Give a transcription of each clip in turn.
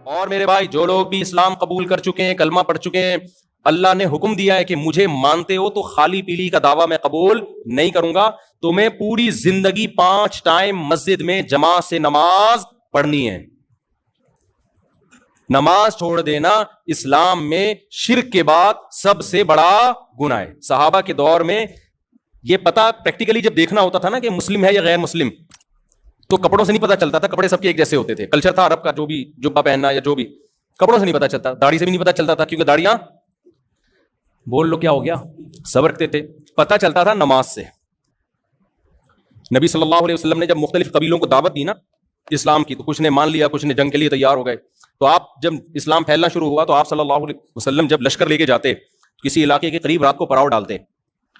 اور میرے بھائی جو لوگ بھی اسلام قبول کر چکے ہیں، کلمہ پڑھ چکے ہیں، اللہ نے حکم دیا ہے کہ مجھے مانتے ہو تو خالی پیلی کا دعویٰ میں قبول نہیں کروں گا، تمہیں پوری زندگی 5 ٹائم مسجد میں جماعت سے نماز پڑھنی ہے۔ نماز چھوڑ دینا اسلام میں شرک کے بعد سب سے بڑا گناہ ہے۔ صحابہ کے دور میں یہ پتہ پریکٹیکلی جب دیکھنا ہوتا تھا نا کہ مسلم ہے یا غیر مسلم، تو کپڑوں سے نہیں پتا چلتا تھا، کپڑے سب کے ایک جیسے ہوتے تھے، کلچر تھا عرب کا، جو بھی جبہ پہننا یا جو بھی، کپڑوں سے نہیں پتا چلتا، داڑھی سے بھی نہیں پتا چلتا تھا، کیونکہ داڑیاں بول لو کیا ہو گیا صبر کرتے تھے۔ پتا چلتا تھا نماز سے۔ نبی صلی اللہ علیہ وسلم نے جب مختلف قبیلوں کو دعوت دی نا اسلام کی، تو کچھ نے مان لیا، کچھ نے جنگ کے لیے تیار ہو گئے۔ تو آپ جب اسلام پھیلنا شروع ہوا تو آپ صلی اللہ علیہ وسلم جب لشکر لے کے جاتے کسی علاقے کے قریب، رات کو پڑاؤ ڈالتے،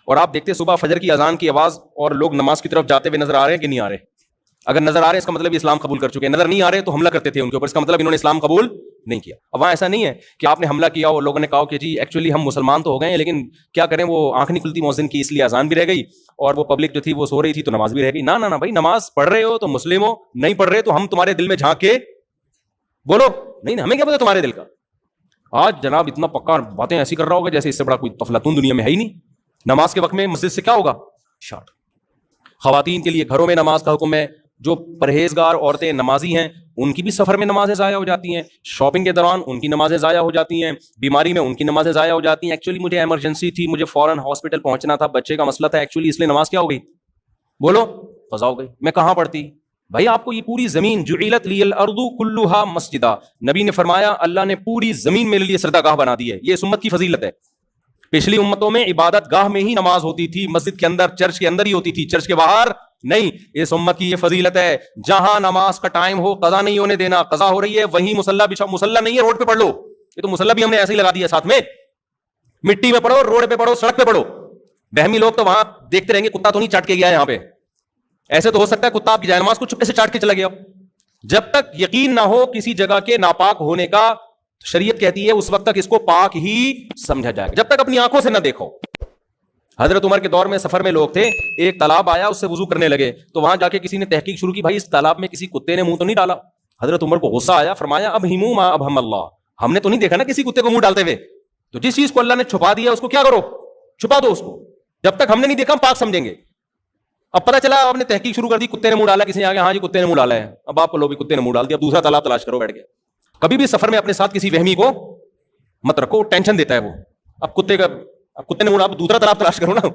اور آپ دیکھتے صبح فجر کی اذان کی آواز اور لوگ نماز کی طرف جاتے ہوئے نظر آ رہے ہیں کہ نہیں آ رہے؟ اگر نظر آ رہے اس کا مطلب اسلام قبول کر چکے ہیں، نظر نہیں آ رہے تو حملہ کرتے تھے ان کے اوپر، اس کا مطلب انہوں نے اسلام قبول نہیں کیا۔ اب وہاں ایسا نہیں ہے کہ آپ نے حملہ کیا اور لوگوں نے کہا کہ جی ایکچولی ہم مسلمان تو ہو گئے ہیں لیکن کیا کریں، وہ آنکھ نہیں کھلتی مؤذن کی، اس لیے اذان بھی رہ گئی اور وہ پبلک جو تھی وہ سو رہی تھی تو نماز بھی رہ گئی۔ نہ بھائی، نماز پڑھ رہے ہو تو مسلم ہو، نہیں پڑھ رہے تو ہم تمہارے دل میں جھانک کے بولو، نہیں ہمیں کیا پتا تمہارے دل کا۔ آج جناب اتنا پکا باتیں ایسی کر رہا ہوگا جیسے اس سے بڑا کوئی افلاطون دنیا میں ہے ہی نہیں۔ نماز کے وقت میں مسجد سے کیا ہوگا؟ شارٹ۔ خواتین کے لیے گھروں میں نماز کا حکم ہے، جو پرہیزگار عورتیں نمازی ہیں ان کی بھی سفر میں نمازیں ضائع ہو جاتی ہیں، شاپنگ کے دوران ان کی نمازیں ضائع ہو جاتی ہیں، بیماری میں ان کی نمازیں ضائع ہو جاتی ہیں۔ ایکچولی مجھے ایمرجنسی تھی، مجھے فوراً ہاسپٹل پہنچنا تھا، بچے کا مسئلہ تھا، ایکچولی اس لیے نماز کیا ہو گئی؟ بولو، قضا ہو گئی۔ میں کہاں پڑھتی؟ بھائی آپ کو یہ پوری زمین، جعلت لی الارض کلھا مسجدا، نبی نے فرمایا اللہ نے پوری زمین میرے لیے سجدہ گاہ بنا دی ہے۔ یہ اس امت کی فضیلت ہے۔ پچھلی امتوں میں عبادت گاہ میں ہی نماز ہوتی تھی، مسجد کے اندر، چرچ کے اندر ہی ہوتی تھی، چرچ کے باہر نہیں۔ اس امت کی یہ فضیلت ہے، جہاں نماز کا ٹائم ہو قضا نہیں ہونے دینا۔ قضا ہو رہی ہے وہیں مصلی بچھاؤ، مصلی نہیں ہے روڈ پہ پڑھ لو، یہ تو مصلی بھی ہم نے ایسے ہی لگا دیا ساتھ میں، مٹی میں پڑھو، روڈ پہ پڑھو، سڑک پہ پڑھو۔ بہمی لوگ تو وہاں دیکھتے رہیں گے کتا تو نہیں چاٹ کے گیا ہے یہاں پہ، ایسے تو ہو سکتا ہے کتا آپ کی جائے نماز کو چپکے سے چاٹ کے چلا گیا۔ جب تک یقین نہ ہو کسی جگہ کے ناپاک ہونے کا، شریعت کہتی ہے اس وقت تک اس کو پاک ہی سمجھا جائے گا، جب تک اپنی آنکھوں سے نہ دیکھو۔ حضرت عمر کے دور میں سفر میں لوگ تھے، ایک تالاب آیا، اس سے وضو کرنے لگے، تو وہاں جا کے کسی نے تحقیق شروع کی، بھائی اس تالاب میں کسی کتے نے منہ تو نہیں ڈالا؟ حضرت عمر کو غصہ آیا، فرمایا اب ہمو ما اب ہم اللہ، ہم نے تو نہیں دیکھا نا کسی کتے کو منہ ڈالتے ہوئے، تو جس چیز کو اللہ نے چھپا دیا اس کو کیا کرو؟ چھپا دو اس کو، جب تک ہم نے نہیں دیکھا ہم پاک سمجھیں گے۔ اب پتہ چلا آپ نے تحقیق شروع کر دی، کتے نے منہ ڈالا، کسی نے آ گیا ہاں جی کتے نے منہ ڈالا ہے، اب آپ کو لو بھی کتے نے منہ ڈال دیا، اب دوسرا تالاب تلاش کرو بیٹھ کے۔ کبھی بھی سفر میں اپنے ساتھ کسی وہمی کو مت رکھو، ٹینشن دیتا ہے وہ۔ اب کتے نے منہ ڈالا، دوسرا تالاب تلاش کرو نا۔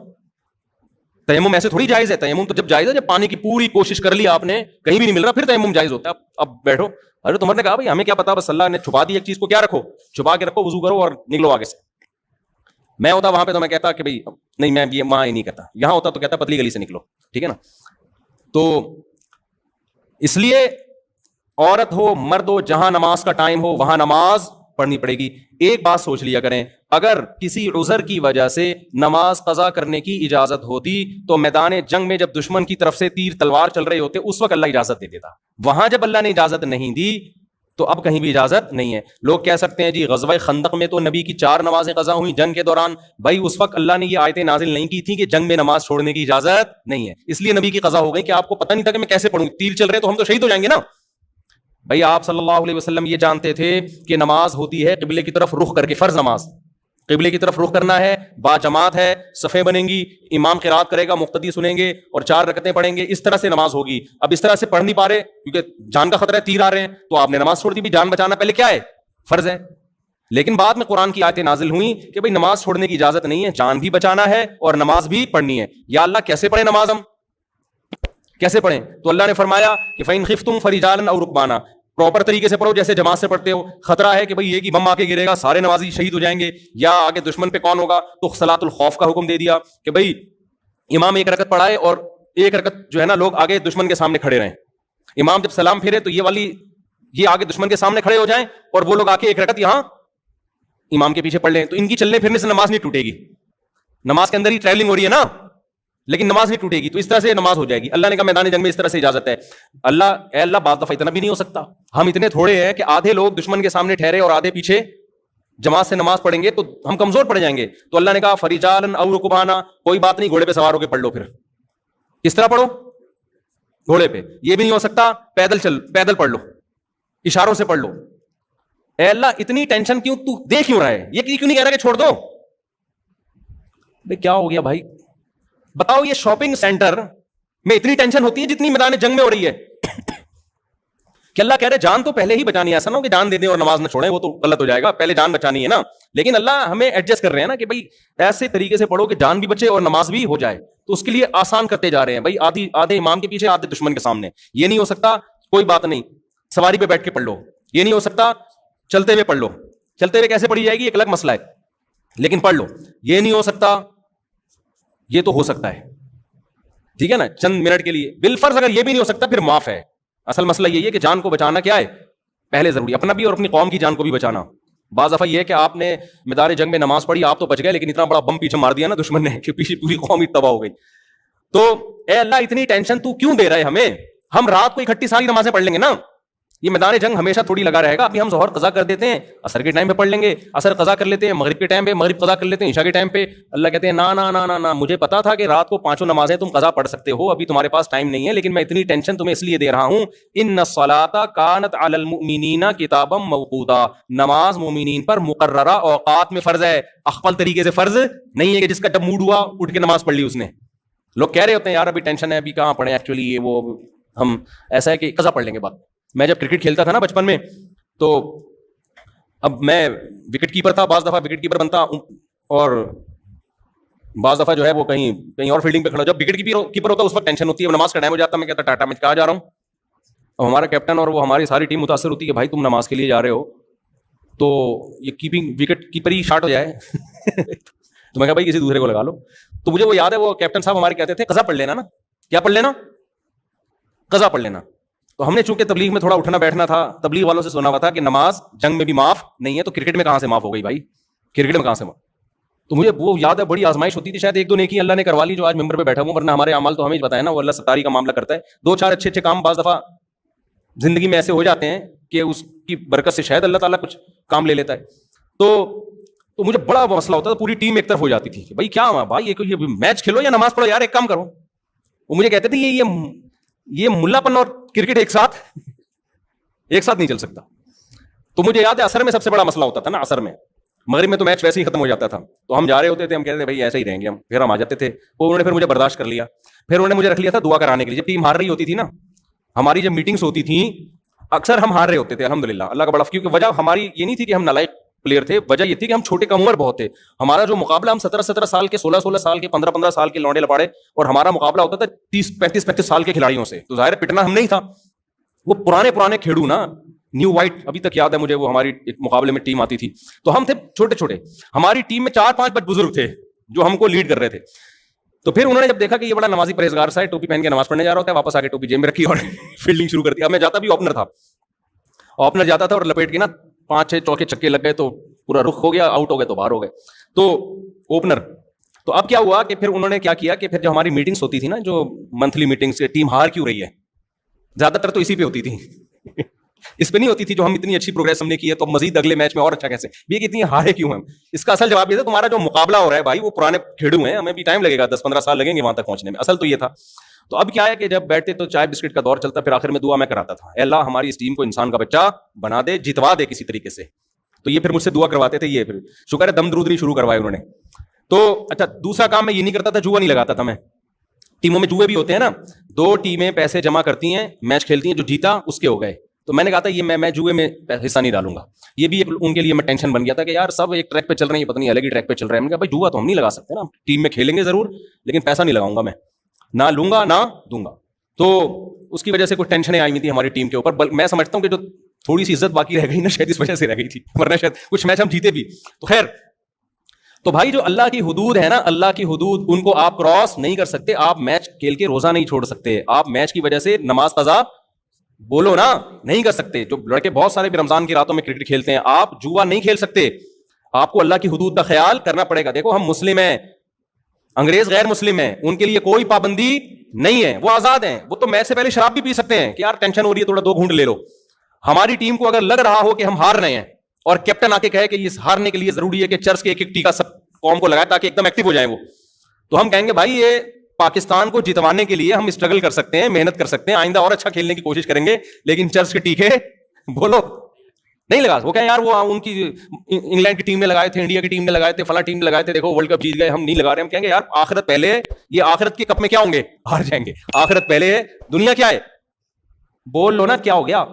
تیمم ایسے تھوڑی جائز ہے، تیمم تو جب جائز ہے جب پانی کی پوری کوشش کر لی آپ نے، کہیں بھی نہیں مل رہا، پھر تیمم جائز ہوتا ہے۔ اب بیٹھو۔ حضرت عمر نے کہا بھائی ہمیں کیا پتا، بس اللہ نے چھپا دی ایک چیز کو، کیا رکھو؟ چھپا کے رکھو، وضو کرو اور نکلو آگے سے۔ میں ہوتا وہاں پہ تو میں کہتا کہ بھائی نہیں، میں یہ وہاں ہی نہیں کہتا، یہاں ہوتا تو کہتا پتلی گلی سے نکلو، ٹھیک ہے نا۔ تو اس لیے عورت ہو مرد ہو، جہاں نماز کا ٹائم ہو وہاں نماز پڑھنی پڑے گی۔ ایک بات سوچ لیا کریں، اگر کسی عذر کی وجہ سے نماز قضا کرنے کی اجازت ہوتی تو میدان جنگ میں جب دشمن کی طرف سے تیر تلوار چل رہے ہوتے اس وقت اللہ اجازت دے دیتا۔ وہاں جب اللہ نے اجازت نہیں دی تو اب کہیں بھی اجازت نہیں ہے۔ لوگ کہہ سکتے ہیں جی غزوہ خندق میں تو نبی کی 4 نمازیں قضا ہوئیں جنگ کے دوران، بھائی اس وقت اللہ نے یہ آیتیں نازل نہیں کی تھی کہ جنگ میں نماز چھوڑنے کی اجازت نہیں ہے، اس لیے نبی کی قضا ہو گئی کہ آپ کو پتہ نہیں تھا کہ میں کیسے پڑھوں، تیر چل رہے تو ہم تو شہید ہو جائیں گے نا۔ بھائی آپ صلی اللہ علیہ وسلم یہ جانتے تھے کہ نماز ہوتی ہے قبلے کی طرف رخ کر کے، فرض نماز قبلے کی طرف رخ کرنا ہے، با جماعت ہے، صفیں بنیں گی، امام قرات کرے گا، مقتدی سنیں گے اور 4 رکعتیں پڑھیں گے، اس طرح سے نماز ہوگی۔ اب اس طرح سے پڑھ نہیں پا رہے کیونکہ جان کا خطرہ ہے، تیر آ رہے ہیں، تو آپ نے نماز چھوڑ دی۔ بھی جان بچانا پہلے کیا ہے؟ فرض ہے۔ لیکن بعد میں قرآن کی آیتیں نازل ہوئیں کہ بھائی نماز چھوڑنے کی اجازت نہیں ہے، جان بھی بچانا ہے اور نماز بھی پڑھنی ہے۔ یا اللہ کیسے پڑھیں نماز، ہم کیسے پڑھیں؟ تو اللہ نے فرمایا کہ فَإِنْ خِفْتُمْ فَرِجَالًا أَوْ رُكْبَانًا، پراپر طریقے سے پڑھو جیسے جماعت سے پڑھتے ہو۔ خطرہ ہے کہ بھئی یہ کہ بم آ کے گرے گا، سارے نمازی شہید ہو جائیں گے، یا آگے دشمن پہ کون ہوگا، تو صلاۃ الخوف کا حکم دے دیا کہ بھئی امام 1 رکعت پڑھائے اور 1 رکعت جو ہے نا لوگ آگے دشمن کے سامنے کھڑے رہیں۔ امام جب سلام پھیرے تو یہ آگے دشمن کے سامنے کھڑے ہو جائیں اور وہ لوگ آ کے 1 رکعت یہاں امام کے پیچھے پڑھ لیں، تو ان کی چلنے پھرنے سے نماز نہیں ٹوٹے گی۔ نماز کے اندر ہی ٹریولنگ ہو رہی ہے نا، لیکن نماز نہیں ٹوٹے گی، تو اس طرح سے نماز ہو جائے گی۔ اللہ نے کہا میدان جنگ میں اس طرح سے اجازت ہے۔ اے اللہ بعض دفعہ اتنا بھی نہیں ہو سکتا، ہم اتنے تھوڑے ہیں کہ آدھے لوگ دشمن کے سامنے ٹھہرے اور آدھے پیچھے جماعت سے نماز پڑھیں گے تو ہم کمزور پڑ جائیں گے۔ تو اللہ نے کہا فریجالن او رکبانا، کوئی بات نہیں، گھوڑے پہ سوار ہو کے پڑھ لو۔ پھر کس طرح پڑھو؟ گھوڑے پہ۔ یہ بھی نہیں ہو سکتا پیدل پڑھ لو، اشاروں سے پڑھ لو۔ اے اللہ اتنی ٹینشن کیوں, تو دے کیوں رہا ہے, یہ کیوں نہیں کہہ رہا کہ چھوڑ دو؟ بھائی کیا ہو گیا بھائی, بتاؤ یہ شاپنگ سینٹر میں اتنی ٹینشن ہوتی ہے جتنی میدان جنگ میں ہو رہی ہے کہ اللہ کہہ رہے جان تو پہلے ہی بچانی ہے, ایسا نہ ہو کہ جان دے دیں اور نماز نہ چھوڑیں, وہ تو غلط ہو جائے گا, پہلے جان بچانی ہے نا. لیکن اللہ ہمیں ایڈجسٹ کر رہے ہیں نا کہ بھائی ایسے طریقے سے پڑھو کہ جان بھی بچے اور نماز بھی ہو جائے, تو اس کے لیے آسان کرتے جا رہے ہیں بھائی, آدھے امام کے پیچھے آدھے دشمن کے سامنے. یہ نہیں ہو سکتا, کوئی بات نہیں, سواری پہ بیٹھ کے پڑھ لو. یہ نہیں ہو سکتا, چلتے ہوئے پڑھ لو. چلتے ہوئے کیسے پڑھی جائے گی ایک الگ مسئلہ ہے, لیکن پڑھ لو. یہ نہیں ہو سکتا, یہ تو ہو سکتا ہے, ٹھیک ہے نا, چند منٹ کے لیے. بالفرض اگر یہ بھی نہیں ہو سکتا پھر معاف ہے. اصل مسئلہ یہی ہے کہ جان کو بچانا کیا ہے پہلے ضروری, اپنا بھی اور اپنی قوم کی جان کو بھی بچانا. بعض دفعہ یہ ہے کہ آپ نے میدان جنگ میں نماز پڑھی, آپ تو بچ گئے, لیکن اتنا بڑا بم پیچھے مار دیا نا دشمن نے کہ پیچھے پوری قوم ہی تباہ ہو گئی. تو اے اللہ اتنی ٹینشن تو کیوں دے رہا ہے ہمیں؟ ہم رات کو اکٹھی ساری نمازیں پڑھ لیں گے نا, یہ میدان جنگ ہمیشہ تھوڑی لگا رہے گا. ابھی ہم ظہر قضا کر دیتے ہیں, عصر کے ٹائم پہ پڑھ لیں گے, عصر قضا کر لیتے ہیں مغرب کے ٹائم پہ, مغرب قضا کر لیتے ہیں عشاء کے ٹائم پہ. اللہ کہتے ہیں نا نا نا نا نا, مجھے پتا تھا کہ رات کو 5 نمازیں تم قضا پڑھ سکتے ہو, ابھی تمہارے پاس ٹائم نہیں ہے, لیکن میں اتنی ٹینشن تمہیں اس لیے دے رہا ہوں. ان الصلاۃ کانت علی المؤمنین کتابا موقوتا, نماز مومنین پر مقررہ اوقات میں فرض ہے, اخفل طریقے سے فرض نہیں ہے کہ جس کا جب موڈ ہوا اٹھ کے نماز پڑھ لی اس نے. لوگ کہہ رہے ہوتے ہیں یار ابھی ٹینشن ہے, ابھی کہاں پڑھیں, ایکچولی یہ وہ ہم ایسا ہے کہ قضا پڑھ لیں گے بعد. میں جب کرکٹ کھیلتا تھا نا بچپن میں, تو اب میں وکٹ کیپر تھا, بعض دفعہ وکٹ کیپر بنتا اور بعض دفعہ جو ہے وہ کہیں اور فیلڈنگ پہ کھڑا. جب وکٹ کیپر ہوتا اس وقت ٹینشن ہوتی ہے, نماز کا ٹائم ہو جاتا, میں کہتا ٹاٹا میں کہاں جا رہا ہوں. اب ہمارا کیپٹن اور وہ ہماری ساری ٹیم متاثر ہوتی ہے کہ بھائی تم نماز کے لیے جا رہے ہو تو یہ وکٹ کیپر ہی شارٹ ہو جائے تو میں کہا بھائی کسی دوسرے کو لگا لو. تو مجھے وہ یاد ہے, وہ کیپٹن صاحب ہمارے کہتے تھے قضا پڑھ لینا نا. کیا پڑھ لینا؟ قضا پڑھ لینا. تو ہم نے چونکہ تبلیغ میں تھوڑا اٹھنا بیٹھنا تھا, تبلیغ والوں سے سنا ہوا تھا کہ نماز جنگ میں بھی معاف نہیں ہے, تو کرکٹ میں کہاں سے معاف ہو گئی بھائی, کرکٹ میں کہاں سے معاف. تو مجھے وہ یاد ہے, بڑی آزمائش ہوتی تھی, شاید 1-2 نیکی اللہ نے کروا لی جو آج ممبر پہ بیٹھا ہوں, ورنہ ہمارے اعمال تو ہمیں بتایا نا, وہ اللہ ستاری کا معاملہ کرتا ہے. 2-4 اچھے کام بعض دفعہ زندگی میں ایسے ہو جاتے ہیں کہ اس کی برکت سے شاید اللہ تعالیٰ کچھ کام لے لیتا ہے. تو مجھے بڑا مسئلہ ہوتا تھا, پوری ٹیم ایک طرف ہو جاتی تھی کہ بھائی کیا بھائی یہ میچ کھیلو یا نماز پڑھو یار, ایک کام کرو. وہ مجھے کہتے تھے یہ ملا پن اور کرکٹ ایک ساتھ نہیں چل سکتا. تو مجھے یاد ہے عصر میں سب سے بڑا مسئلہ ہوتا تھا نا, عصر میں. مغرب میں تو میچ ویسے ہی ختم ہو جاتا تھا, تو ہم جا رہے ہوتے تھے, ہم کہتے تھے بھائی ایسے ہی رہیں گے ہم, پھر ہم آ جاتے تھے. وہ انہوں نے پھر مجھے برداشت کر لیا, پھر انہوں نے مجھے رکھ لیا تھا دعا کرانے کے لیے. جب ٹیم ہار رہی ہوتی تھی نا, ہماری جب میٹنگس ہوتی تھیں اکثر ہم ہار رہے ہوتے تھے الحمدللہ, اللہ کا بڑا, کیونکہ وجہ ہماری یہ نہیں تھی کہ ہم نالائق پلیئر تھے, وجہ یہ تھی کہ ہم چھوٹے کم عمر بہت تھے. ہمارا جو مقابلہ, ہم 17 سال کے, 16 سال کے, 15 سال کے لونڈے لپاڑے, اور ہمارا مقابلہ ہوتا تھا 35 سال کے کھلاڑیوں سے. تو ظاہر پٹنا ہم نہیں تھا, وہ پرانے کھیڑو نا, نیو وائٹ, ابھی تک یاد ہے مجھے, وہ ہماری ایک مقابلے میں ٹیم آتی تھی, تو ہم تھے چھوٹے. ہماری ٹیم میں 4-5 بزرگ تھے جو ہم کو لیڈ کر رہے تھے. تو پھر انہوں نے جب دیکھا کہ یہ بڑا نمازی پرہیزگار سا ہے, ٹوپی پہن کے نماز پڑھنے جا رہا ہوتا ہے, واپس آ کے ٹوپی جیب میں رکھی اور فیلڈنگ شروع کر دی. اب میں جاتا بھی اوپنر تھا, اوپنر جاتا تھا اور لپیٹ کے نا 5-6 چوکے چھکے لگ گئے تو پورا رخ ہو گیا, آؤٹ ہو گئے تو باہر ہو گئے. تو اوپنر. تو اب کیا ہوا کہ پھر انہوں نے کیا کیا کہ پھر جو ہماری میٹنگس ہوتی تھی نا, جو منتھلی میٹنگس, ٹیم ہار کیوں رہی ہے, زیادہ تر تو اسی پہ ہوتی تھی اس پہ نہیں ہوتی تھی جو ہم اتنی اچھی پروگریس ہم نے کی ہے تو مزید اگلے میچ میں اور اچھا کیسے, یہ کہ اتنی ہارے کیوں ہیں. اس کا اصل جواب یہ تھا تمہارا جو مقابلہ ہو رہا ہے بھائی وہ پرانے کھیڑو ہیں, ہمیں بھی ٹائم لگے گا, 10-15 سال لگیں گے وہاں تک پہنچنے میں. اصل تو یہ تھا. تو اب کیا ہے کہ جب بیٹھتے تو چائے بسکٹ کا دور چلتا, پھر آخر میں دعا میں کراتا تھا, اے اللہ ہماری اس ٹیم کو انسان کا بچہ بنا دے, جتوا دے کسی طریقے سے. تو یہ پھر مجھ سے دعا کرواتے تھے, یہ پھر شکر ہے دم درود نہیں شروع کروائے انہوں نے. تو اچھا دوسرا کام میں یہ نہیں کرتا تھا, جوا نہیں لگاتا تھا میں. ٹیموں میں جوئے بھی ہوتے ہیں نا, 2 ٹیمیں پیسے جمع کرتی ہیں, میچ کھیلتی ہیں, جو جیتا اس کے ہو گئے. تو میں نے کہا تھا یہ میں جوئے میں حصہ نہیں ڈالوں گا. یہ بھی ان کے لیے میں ٹینشن بن گیا تھا کہ یار سب ایک ٹریک پہ چل رہے ہیں, پتہ نہیں الگ ہی ٹریک پہ چل رہے ہیں. میں نے کہا بھائی جوا تو ہم نہیں لگا سکتے نا, ٹیم میں کھیلیں گے ضرور لیکن پیسہ نہیں لگاؤں گا میں, نہ لوں گا نہ دوں گا. تو اس کی وجہ سے کچھ ٹینشنیں آئی ہوئی تھی ہماری ٹیم کے اوپر. میں سمجھتا ہوں کہ جو تھوڑی سی عزت باقی رہ گئی نا, شاید اس وجہ سے رہ گئی تھی, ورنہ شاید کچھ میچ ہم جیتے بھی. تو خیر, تو بھائی جو اللہ کی حدود ہے نا, اللہ کی حدود, ان کو آپ کراس نہیں کر سکتے. آپ میچ کھیل کے روزہ نہیں چھوڑ سکتے, آپ میچ کی وجہ سے نماز قضا بولو نا نہیں کر سکتے. جو لڑکے بہت سارے بھی رمضان کی راتوں میں کرکٹ کھیلتے ہیں, آپ جوا نہیں کھیل سکتے. آپ کو اللہ کی حدود کا خیال کرنا پڑے گا. دیکھو ہم مسلم ہیں, انگریز غیر مسلم ہیں, ان کے لیے کوئی پابندی نہیں ہے, وہ آزاد ہیں. وہ تو میچ سے پہلے شراب بھی پی سکتے ہیں کہ یار ٹینشن ہو رہی ہے تھوڑا 2 گھونٹ لے لو. ہماری ٹیم کو اگر لگ رہا ہو کہ ہم ہار رہے ہیں اور کیپٹن آ کے کہے کہ یہ ہارنے کے لیے ضروری ہے کہ چرچ کے ایک ٹیکا سب قوم کو لگائے تاکہ ایک دم ایکٹیو ہو جائیں وہ, تو ہم کہیں گے بھائی یہ پاکستان کو جتوانے کے لیے ہم اسٹرگل کر سکتے ہیں, محنت کر سکتے ہیں, آئندہ اور اچھا کھیلنے کی کوشش کریں گے, لیکن چرچ کے ٹیکے بولو نہیں لگا. وہ کہیں یار وہ ان کی انگلینڈ کی ٹیم نے لگائے تھے, انڈیا کی ٹیم نے لگائے تھے, فلاں ٹیم نے لگائے تھے, دیکھو ورلڈ کپ جیت گئے, ہم نہیں لگا رہے. ہم کہیں گے یار آخرت پہلے ہے, یہ آخرت کے کپ میں کیا ہوں گے, ہار جائیں گے. آخرت پہلے ہے, دنیا کیا ہے, بول لو نا کیا ہو گیا.